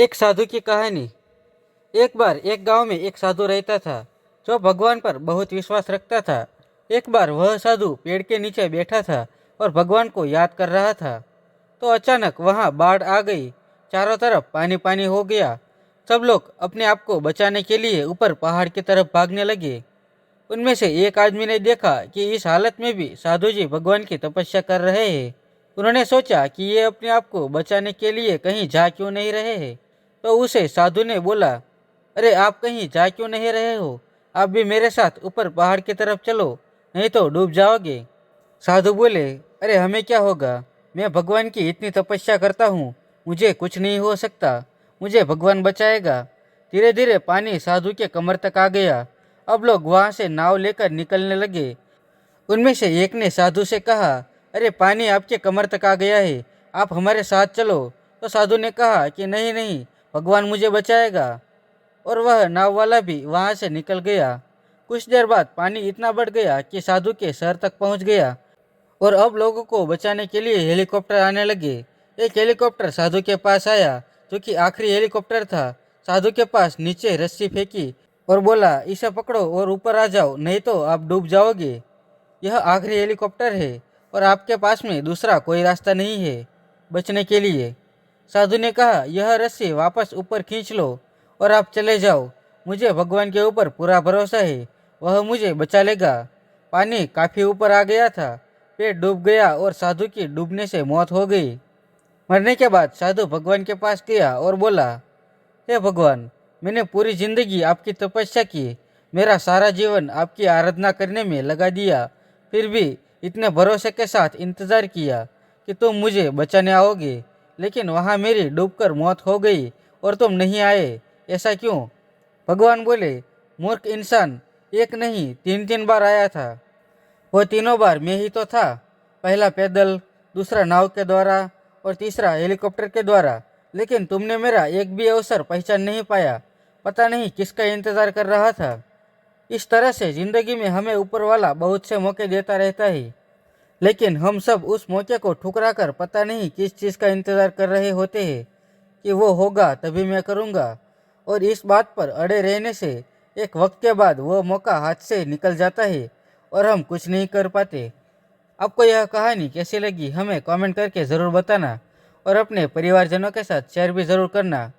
एक साधु की कहानी। एक बार एक गांव में एक साधु रहता था जो भगवान पर बहुत विश्वास रखता था। एक बार वह साधु पेड़ के नीचे बैठा था और भगवान को याद कर रहा था। तो अचानक वहां बाढ़ आ गई। चारों तरफ पानी पानी हो गया। सब लोग अपने आप को बचाने के लिए ऊपर पहाड़ की तरफ भागने लगे। उनमें से एक आदमी ने देखा कि इस हालत में भी साधु जी भगवान की तपस्या कर रहे हैं। उन्होंने सोचा कि ये अपने आप को बचाने के लिए कहीं जा क्यों नहीं रहे हैं। तो उसे साधु ने बोला, अरे आप कहीं जा क्यों नहीं रहे हो? आप भी मेरे साथ ऊपर पहाड़ की तरफ चलो, नहीं तो डूब जाओगे। साधु बोले, अरे हमें क्या होगा? मैं भगवान की इतनी तपस्या करता हूँ, मुझे कुछ नहीं हो सकता। मुझे भगवान बचाएगा। धीरे धीरे पानी साधु के कमर तक आ गया। अब लोग वहां से नाव लेकर निकलने लगे। उनमें से एक ने साधु से कहा, अरे पानी आपके कमर तक आ गया है, आप हमारे साथ चलो। तो साधु ने कहा कि नहीं नहीं, भगवान मुझे बचाएगा। और वह नाव वाला भी वहां से निकल गया। कुछ देर बाद पानी इतना बढ़ गया कि साधु के सर तक पहुंच गया। और अब लोगों को बचाने के लिए हेलीकॉप्टर आने लगे। एक हेलीकॉप्टर साधु के पास आया, जो कि आखिरी हेलीकॉप्टर था। साधु के पास नीचे रस्सी फेंकी और बोला, इसे पकड़ो और ऊपर आ जाओ, नहीं तो आप डूब जाओगे। यह आखिरी हेलीकॉप्टर है और आपके पास में दूसरा कोई रास्ता नहीं है बचने के लिए। साधु ने कहा, यह रस्सी वापस ऊपर खींच लो और आप चले जाओ। मुझे भगवान के ऊपर पूरा भरोसा है, वह मुझे बचा लेगा। पानी काफी ऊपर आ गया था। पेट डूब गया और साधु की डूबने से मौत हो गई। मरने के बाद साधु भगवान के पास गया और बोला, हे भगवान, मैंने पूरी जिंदगी आपकी तपस्या की, मेरा सारा जीवन आपकी आराधना करने में लगा दिया, फिर भी इतने भरोसे के साथ इंतजार किया कि तुम मुझे बचाने आओगे, लेकिन वहाँ मेरी डूबकर मौत हो गई और तुम नहीं आए। ऐसा क्यों? भगवान बोले, मूर्ख इंसान, एक नहीं तीन तीन बार आया था। वो तीनों बार मैं ही तो था। पहला पैदल, दूसरा नाव के द्वारा और तीसरा हेलीकॉप्टर के द्वारा। लेकिन तुमने मेरा एक भी अवसर पहचान नहीं पाया। पता नहीं किसका इंतजार कर रहा था। इस तरह से जिंदगी में हमें ऊपर वाला बहुत से मौके देता रहता है, लेकिन हम सब उस मौके को ठुकरा कर पता नहीं किस चीज़ का इंतजार कर रहे होते हैं कि वो होगा तभी मैं करूँगा। और इस बात पर अड़े रहने से एक वक्त के बाद वो मौका हाथ से निकल जाता है और हम कुछ नहीं कर पाते। आपको यह कहानी कैसी लगी हमें कमेंट करके ज़रूर बताना और अपने परिवारजनों के साथ शेयर भी ज़रूर करना।